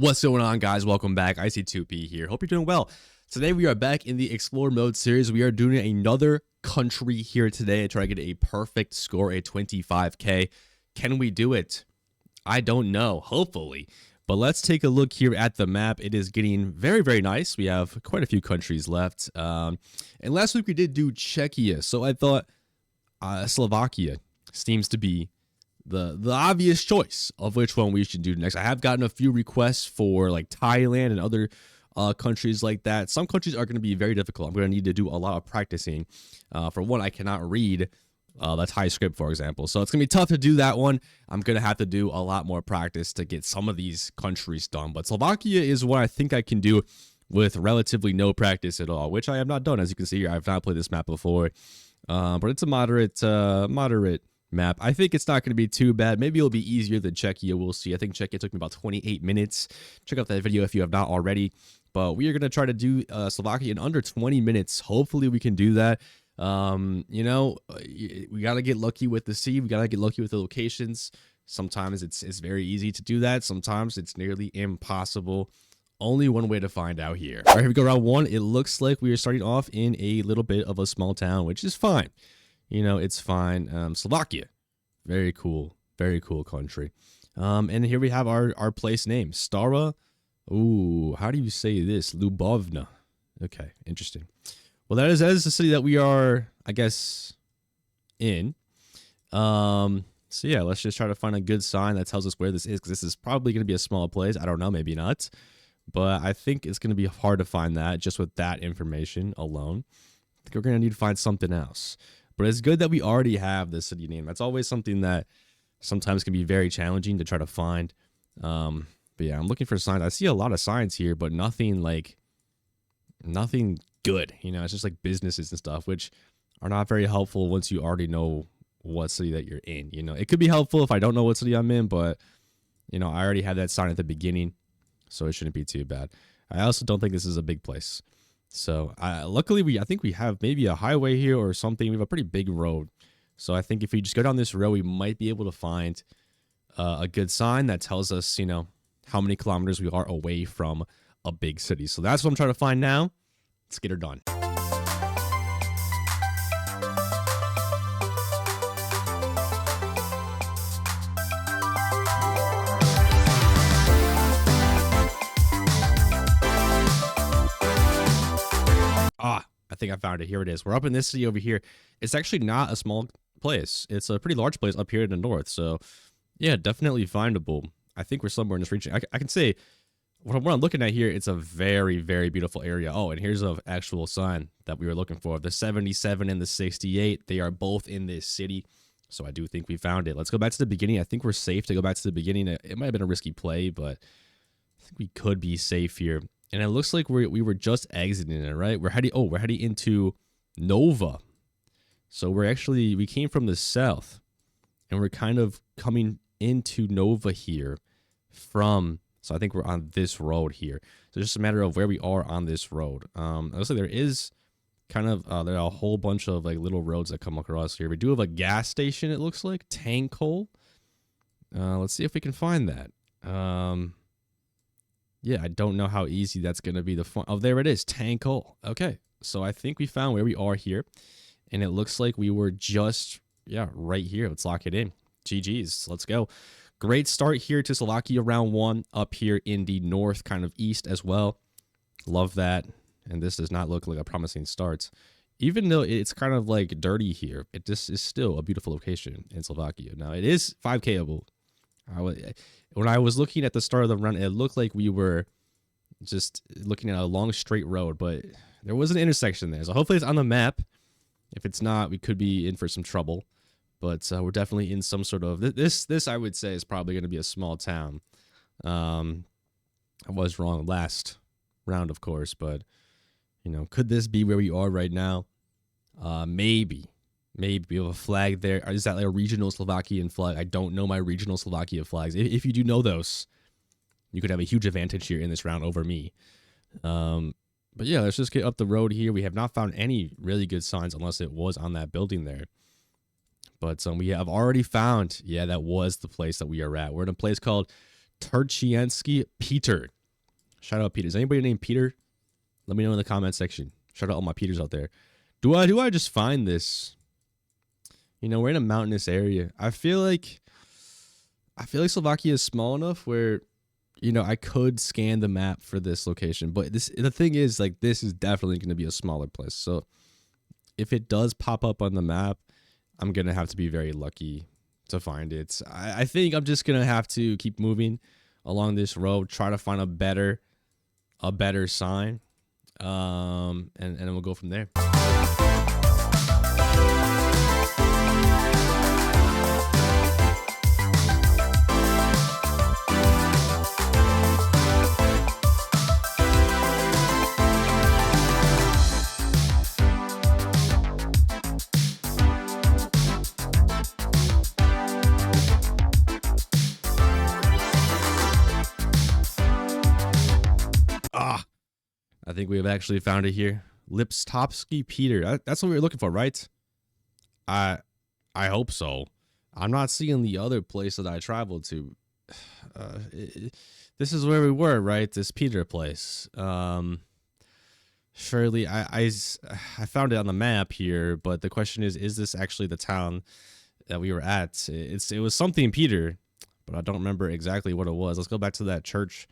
What's going on, guys? Welcome back. IC2P here. Hope you're doing well. Today we are back in the Explore Mode series. We are doing another country here today to try to get a perfect score, a 25k. Can we do it? I don't know. Hopefully. But let's take a look here at the map. It is getting very, very nice. We have quite a few countries left. And last week we did do Czechia. So I thought Slovakia seems to be the obvious choice of which one we should do next. I have gotten a few requests for like Thailand and other countries like that. Some countries are going to be very difficult. I'm going to need to do a lot of practicing. For one, I cannot read the Thai script, for example. So it's going to be tough to do that one. I'm going to have to do a lot more practice to get some of these countries done. But Slovakia is what I think I can do with relatively no practice at all, which I have not done. As you can see here, I've not played this map before. But it's a moderate map. I think it's not going to be too bad. Maybe it'll be easier than Czechia. We'll see. I think Czechia took me about 28 minutes. Check out that video if you have not already. But we are going to try to do Slovakia in under 20 minutes. Hopefully we can do that. You know, we got to get lucky with the sea. We got to get lucky with the locations. Sometimes it's very easy to do that. Sometimes it's nearly impossible. Only one way to find out here. All right, here we go. Round one. It looks like we are starting off in a little bit of a small town, which is fine. You know, it's fine. Slovakia, very cool country. And here we have our place name, Stará. Ooh, how do you say this? Ľubovňa. Okay, interesting. Well, that is the city that we are, I guess, in. So yeah, let's just try to find a good sign that tells us where this is, because this is probably going to be a small place. I don't know, maybe not, but I think it's going to be hard to find that just with that information alone. I think we're going to need to find something else. But it's good that we already have the city name. That's always something that sometimes can be very challenging to try to find. But yeah, I'm looking for signs. I see a lot of signs here, but nothing good. You know, it's just like businesses and stuff, which are not very helpful once you already know what city that you're in. You know, it could be helpful if I don't know what city I'm in, but you know, I already have that sign at the beginning, so it shouldn't be too bad. I also don't think this is a big place. So luckily, I think we have maybe a highway here or something. We have a pretty big road. So I think if we just go down this road, we might be able to find a good sign that tells us, you know, how many kilometers we are away from a big city. So that's what I'm trying to find now. Let's get her done. I think I found it. Here it is. We're up in this city over here. It's actually not a small place. It's a pretty large place up here in the north. So, yeah, definitely findable. I think we're somewhere in this region. I can say what I'm looking at here, it's a very, very beautiful area. Oh, and here's an actual sign that we were looking for. The 77 and the 68, they are both in this city. So I do think we found it. Let's go back to the beginning. I think we're safe to go back to the beginning. It might have been a risky play, but I think we could be safe here. And it looks like we were just exiting it, right? We're heading into Nova. So we came from the south, and we're kind of coming into Nova here from, so I think we're on this road here. So it's just a matter of where we are on this road. It looks like there is kind of, there are a whole bunch of like little roads that come across here. We do have a gas station, it looks like, tank coal. Let's see if we can find that. Yeah, I don't know how easy that's going to be. Oh, there it is. Tank coal. Okay. So I think we found where we are here. And it looks like we were just, yeah, right here. Let's lock it in. GG's. Let's go. Great start here to Slovakia round one up here in the north, kind of east as well. Love that. And this does not look like a promising start. Even though it's kind of like dirty here, it just is still a beautiful location in Slovakia. Now, it is 5Kable. When I was looking at the start of the run, it looked like we were just looking at a long straight road, but there was an intersection there. So hopefully it's on the map. If it's not, we could be in for some trouble. But we're definitely in some sort of... This I would say, is probably going to be a small town. I was wrong last round, of course. But, you know, could this be where we are right now? Maybe. Maybe we have a flag there. Is that like a regional Slovakian flag? I don't know my regional Slovakia flags. If you do know those, you could have a huge advantage here in this round over me. But yeah, let's just get up the road here. We have not found any really good signs unless it was on that building there. But we have already found, yeah, that was the place that we are at. We're in a place called Turčiansky Peter. Shout out Peter. Is anybody named Peter? Let me know in the comment section. Shout out all my Peters out there. Do I just find this? You know, we're in a mountainous area. I feel like Slovakia is small enough where, you know, I could scan the map for this location. But the thing is, like, this is definitely going to be a smaller place. So if it does pop up on the map, I'm going to have to be very lucky to find it. I think I'm just going to have to keep moving along this road, try to find a better sign. And then we'll go from there. I think we have actually found it here. Lipstovsky Peter. That's what we were looking for, right? I hope so. I'm not seeing the other place that I traveled to. This is where we were, right? This Peter place. Surely I found it on the map here, but the question is this actually the town that we were at? It was something Peter, but I don't remember exactly what it was. Let's go back to that church,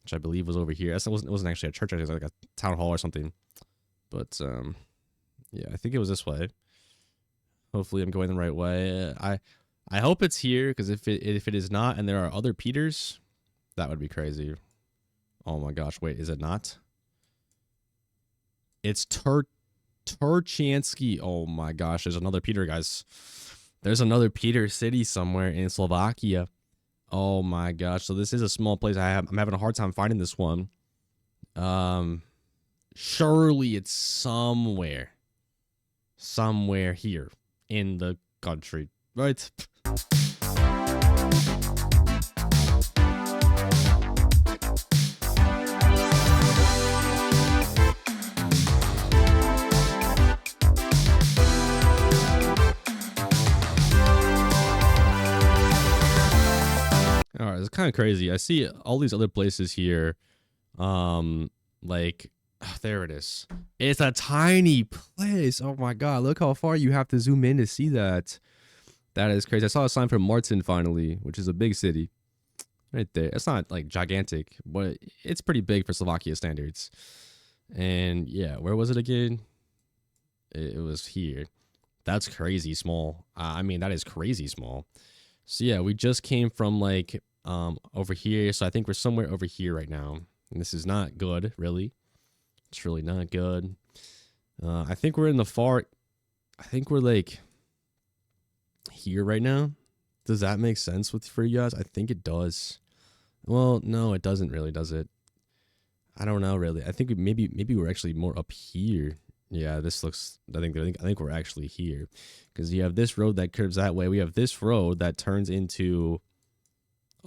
which I believe was over here. It wasn't actually a church. It was like a town hall or something. But yeah, I think it was this way. Hopefully, I'm going the right way. I hope it's here, because if it is not, and there are other Peters, that would be crazy. Oh my gosh! Wait, is it not? It's Turčiansky. Oh my gosh! There's another Peter, guys. There's another Peter city somewhere in Slovakia. Oh my gosh. So this is a small place. I'm having a hard time finding this one. Surely it's somewhere here in the country, right? All right, it's kind of crazy. I see all these other places here. Like, oh, there it is. It's a tiny place. Oh my god, look how far you have to zoom in to see that. That is crazy. I saw a sign for Martin finally, which is a big city. Right there. It's not like gigantic, but it's pretty big for Slovakia standards. And yeah, where was it again? It was here. That's crazy small. I mean, that is crazy small. So yeah, we just came from like over here. So I think we're somewhere over here right now. And this is not good, really. It's really not good. I think we're in the far... I think we're like here right now. Does that make sense for you guys? I think it does. Well, no, it doesn't really, does it? I don't know, really. I think maybe we're actually more up here. Yeah, this looks... I think we're actually here. Because you have this road that curves that way. We have this road that turns into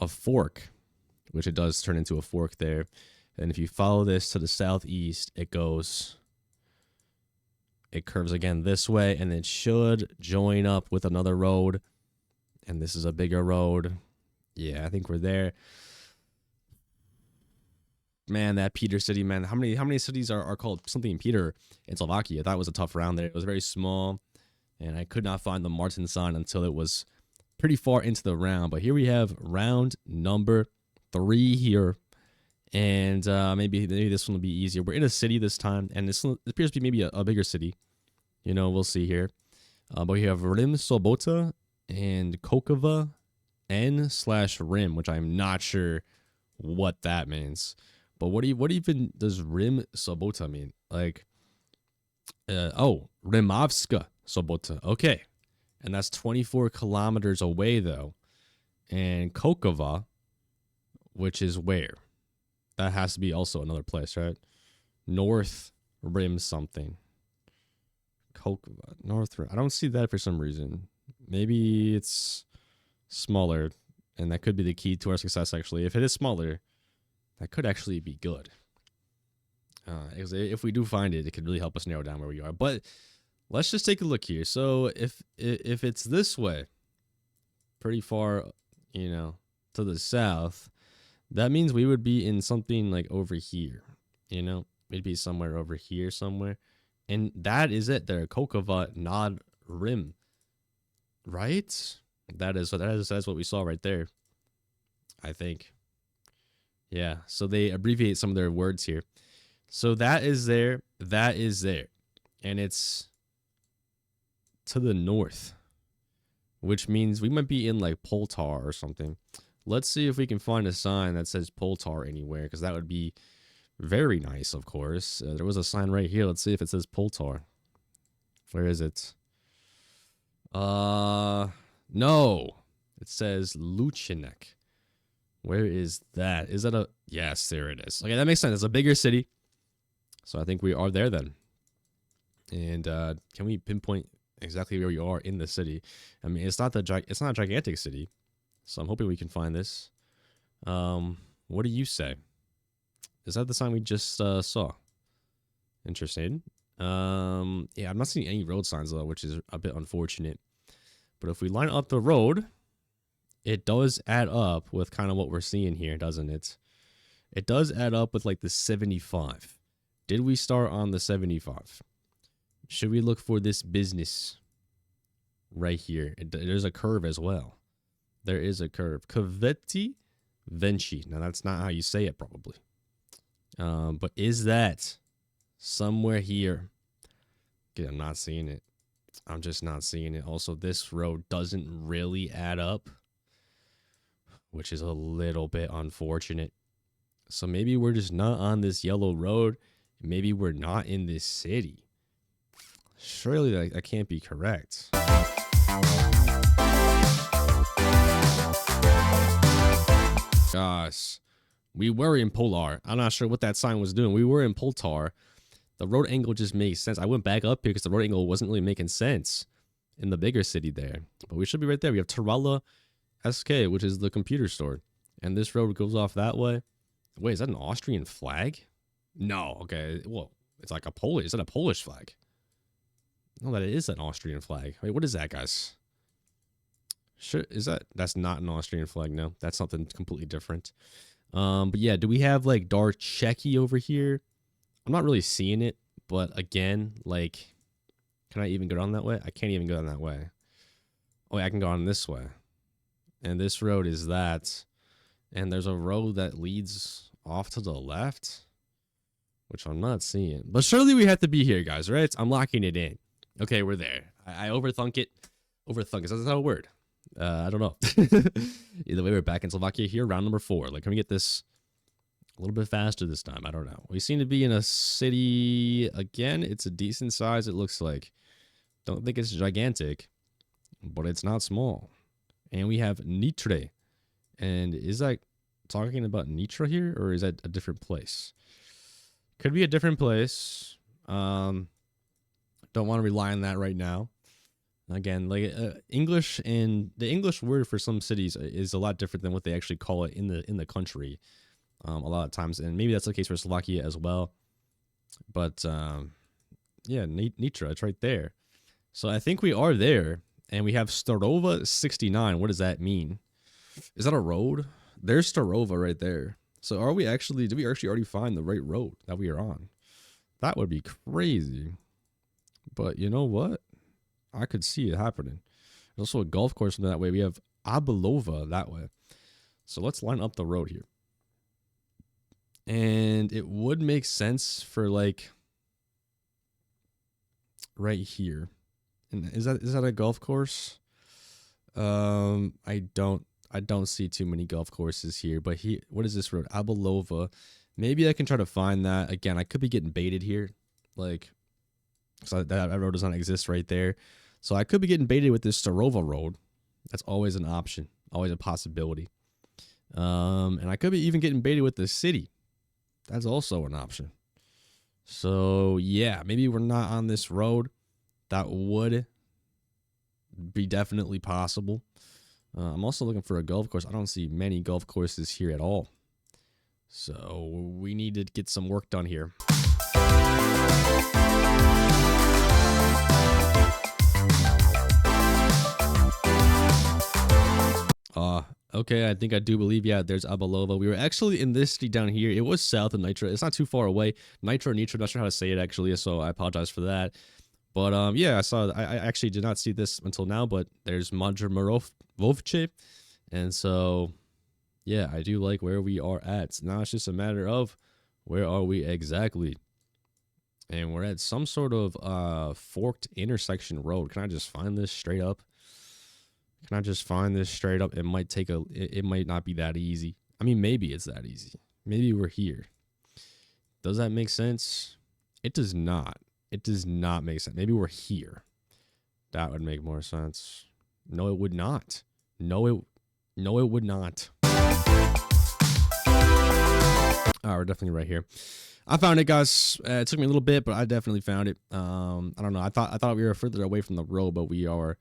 a fork. Which it does turn into a fork there. And if you follow this to the southeast, it goes... It curves again this way. And it should join up with another road. And this is a bigger road. Yeah, I think we're there. Man, that Peter city, man. How many cities are called something Peter in Slovakia? That was a tough round there. It was very small. And I could not find the Martin sign until it was pretty far into the round. But here we have round number 3 here. And maybe this one will be easier. We're in a city this time. And this appears to be maybe a bigger city. You know, we'll see here. But we have Rim Sobota and Kokova N/Rim, which I'm not sure what that means. But what even does Rim Sobota mean? Like, Rimovska Sobota. Okay. And that's 24 kilometers away, though. And Kokova, which is where? That has to be also another place, right? North Rim something. Kokova. North Rim. I don't see that for some reason. Maybe it's smaller. And that could be the key to our success, actually. If it is smaller, that could actually be good. If we do find it, it could really help us narrow down where we are. But let's just take a look here. So if it's this way, pretty far, you know, to the south, That means we would be in something like over here, you know? We'd be somewhere over here somewhere. And that is it there, Kokava Nad Rim. Right? That's what we saw right there, I think. Yeah, so they abbreviate some of their words here. So that is there, and it's to the north, which means we might be in like Poltar or something. Let's see if we can find a sign that says Poltar anywhere, because that would be very nice, of course. There was a sign right here. Let's see if it says Poltar. Where is it? No. It says Lučenec. Where is that? Is that a... Yes, there it is. Okay, that makes sense. It's a bigger city. So I think we are there then. And can we pinpoint exactly where we are in the city? I mean, it's not a gigantic city. So I'm hoping we can find this. What do you say? Is that the sign we just saw? Interesting. Yeah, I'm not seeing any road signs though, which is a bit unfortunate. But if we line up the road, it does add up with kind of what we're seeing here, doesn't it? It does add up with like the 75. Did we start on the 75? Should we look for this business right here? There's a curve as well. There is a curve. Kaveti Venci. Now, that's not how you say it, probably. But is that somewhere here? Okay, I'm not seeing it. I'm just not seeing it. Also, this road doesn't really add up, which is a little bit unfortunate. So maybe we're just not on this yellow road. Maybe we're not in this city. Surely that can't be correct. Gosh, we were in Polar. I'm not sure what that sign was doing. We were in Poltar. The road angle just makes sense. I went back up here because the road angle wasn't really making sense in the bigger city there. But we should be right there. We have Tirala SK, which is the computer store. And this road goes off that way. Wait, is that an Austrian flag? No, okay. Well, it's like a Polish. Is that a Polish flag? No, that is an Austrian flag. Wait, what is that, guys? Sure, that's not an Austrian flag, no. That's something completely different. But yeah, do we have like Darcheki over here? I'm not really seeing it, but again, like, can I even go down that way? I can't even go down that way. Oh, yeah, I can go on this way. And this road is that. And there's a road that leads off to the left, which I'm not seeing. But surely we have to be here, guys, right? I'm locking it in. Okay, we're there. I overthunk it. Overthunk. Is that a word? I don't know. Either way, we're back in Slovakia here, round number 4. Like, can we get this a little bit faster this time? I don't know. We seem to be in a city again. It's a decent size, it looks like. Don't think it's gigantic, but it's not small. And we have Nitra. And is that talking about Nitra here, or is that a different place? Could be a different place. Don't want to rely on that right now. Again, like English, and the English word for some cities is a lot different than what they actually call it in the country. A lot of times, and maybe that's the case for Slovakia as well. But yeah, Nitra, it's right there. So I think we are there, and we have Starova 69. What does that mean? Is that a road? There's Starova right there. So did we actually already find the right road that we are on? That would be crazy. But you know what? I could see it happening. There's also a golf course that way. We have Abelova that way. So let's line up the road here. And it would make sense for like right here. And is that a golf course? I don't see too many golf courses here, but here, what is this road? Abelova. Maybe I can try to find that. Again, I could be getting baited here. Like, so that road does not exist right there. So I could be getting baited with this Starova road. That's always an option, always a possibility. And I could be even getting baited with the city. That's also an option. So yeah, maybe we're not on this road. That would be definitely possible. I'm also looking for a golf course. I don't see many golf courses here at all. So we need to get some work done here. Okay, I think I do believe, yeah, there's Abalova. We were actually in this city down here. It was south of Nitra. It's not too far away. Nitra, Nitra, not sure how to say it actually, so I apologize for that. But yeah, I actually did not see this until now, but there's Madrmarovce. And so, yeah, I do like where we are at. So now it's just a matter of where are we exactly? And we're at some sort of forked intersection road. Can I just find this straight up? Can I just find this straight up? It might take it might not be that easy. I mean, maybe it's that easy. Maybe we're here. Does that make sense? It does not. It does not make sense. Maybe we're here. That would make more sense. No, it would not. No, it would not. All right, we're definitely right here. I found it, guys. It took me a little bit, but I definitely found it. I don't know. I thought we were further away from the road, but we are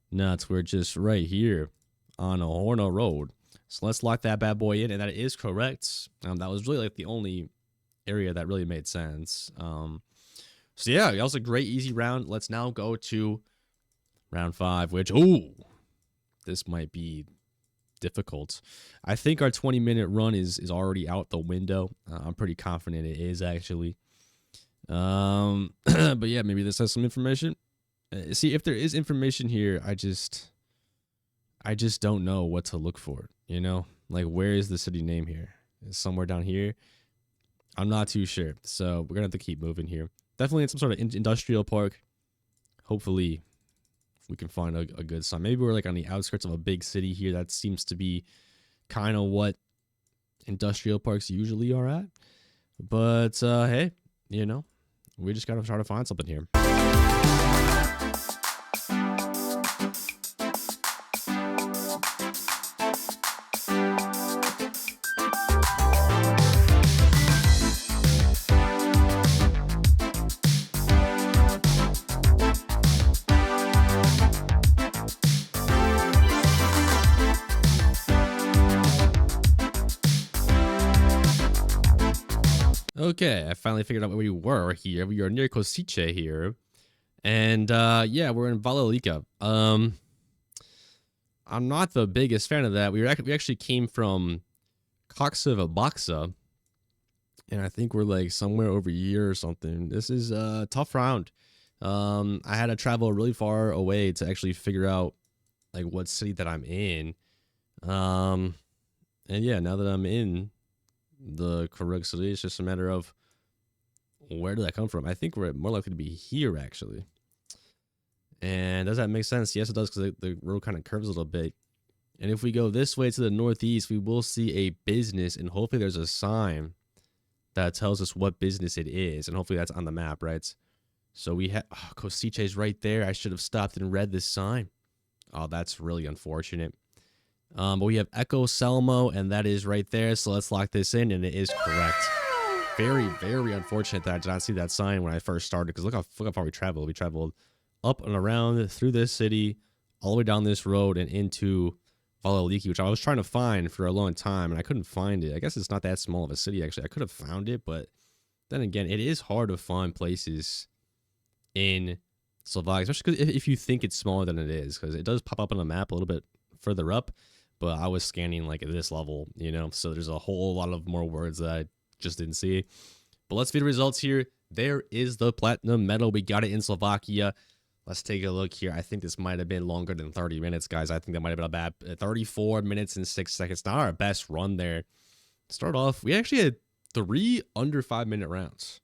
nuts. We're just right here on a Horno Road. So let's lock that bad boy in, and that is correct. That was really like the only area that really made sense. So yeah, that was a great easy round. Let's now go to round 5, which this might be difficult. I think our 20-minute run is already out the window. I'm pretty confident it is actually. But yeah, maybe this has some information. See, if there is information here, I just don't know what to look for, you know? Like, where is the city name here? It's somewhere down here. I'm not too sure. So we're gonna have to keep moving here. Definitely in some sort of industrial park. Hopefully we can find a good sign. Maybe we're like on the outskirts of a big city here. That seems to be kind of what industrial parks usually are at. But hey, you know, we just gotta try to find something here. Okay, I finally figured out where we were here. We are near Košice here. And yeah, we're in Valelika. I'm not the biggest fan of that. We actually came from Koxiva Boxa. And I think we're like somewhere over here or something. This is a tough round. I had to travel really far away to actually figure out like what city that I'm in. And yeah, now that I'm in the correct city, it's just a matter of where did that come from. I think we're more likely to be here actually. And does that make sense? Yes, it does, because the road kind of curves a little bit. And if we go this way to the northeast, we will see a business, and hopefully there's a sign that tells us what business it is, and hopefully that's on the map, right? So we have Košice is right there. I should have stopped and read this sign. Oh, that's really unfortunate. But we have Echo Selmo, and that is right there. So let's lock this in, and it is correct. Very, very unfortunate that I did not see that sign when I first started, because look how far we traveled. We traveled up and around through this city, all the way down this road and into Valeliki, which I was trying to find for a long time, and I couldn't find it. I guess it's not that small of a city, actually. I could have found it, but then again, it is hard to find places in Slovakia, especially if you think it's smaller than it is, because it does pop up on the map a little bit further up, but I was scanning like at this level, you know, so there's a whole lot of more words that I just didn't see. But let's see the results here. There is the platinum medal. We got it in Slovakia. Let's take a look here. I think this might have been longer than 30 minutes, guys. I think that might have been about 34 minutes and 6 seconds. Not our best run there. Start off, we actually had 3 under 5-minute rounds,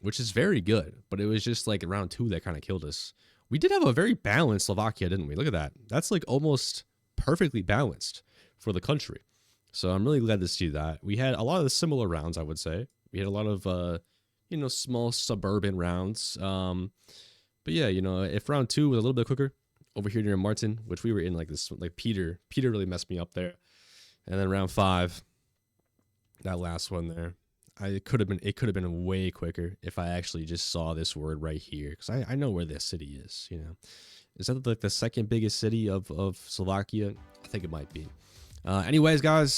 which is very good. But it was just like round 2 that kind of killed us. We did have a very balanced Slovakia, didn't we? Look at that. That's like almost perfectly balanced for the country. So I'm really glad to see that. We had a lot of the similar rounds, I would say. We had a lot of, you know, small suburban rounds. But yeah, you know, if round 2 was a little bit quicker over here near Martin, which we were in like this, like Peter really messed me up there. And then round 5, that last one there, it could have been way quicker if I actually just saw this word right here, because I know where this city is, you know. Is that like the second biggest city of Slovakia? I think it might be. Anyways, guys,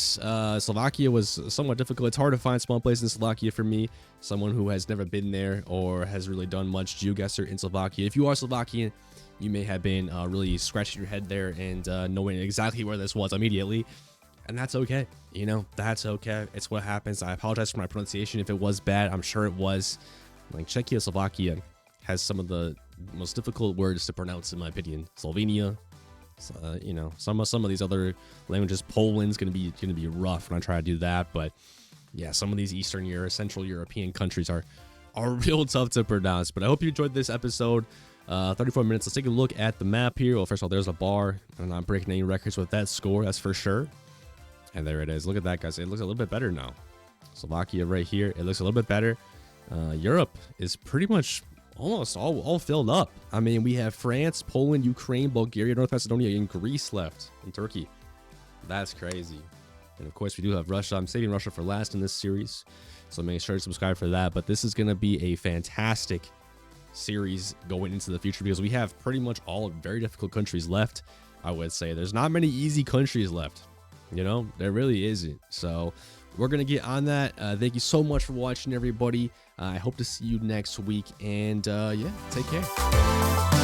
Slovakia was somewhat difficult. It's hard to find small places in Slovakia for me, someone who has never been there or has really done much geoguessr in Slovakia. If you are Slovakian, you may have been really scratching your head there and knowing exactly where this was immediately. And that's okay. You know, that's okay. It's what happens. I apologize for my pronunciation if it was bad. I'm sure it was. Like, Czechoslovakia has some of the most difficult words to pronounce, in my opinion. Slovenia. You know, some of these other languages. Poland's gonna be rough when I try to do that. But yeah, some of these Eastern Europe, Central European countries are real tough to pronounce. But I hope you enjoyed this episode. 34 minutes. Let's take a look at the map here. Well, first of all, there's a bar. I'm not breaking any records with that score, that's for sure. And there it is. Look at that, guys. It looks a little bit better now. Slovakia right here. It looks a little bit better. Europe is pretty much almost all filled up. I mean, we have France, Poland, Ukraine, Bulgaria, North Macedonia, and Greece left, and Turkey. That's crazy. And of course, we do have Russia. I'm saving Russia for last in this series, so make sure to subscribe for that. But this is going to be a fantastic series going into the future because we have pretty much all very difficult countries left. I would say there's not many easy countries left. You know, there really isn't. So we're going to get on that. Thank you so much for watching, everybody. I hope to see you next week. And yeah, take care.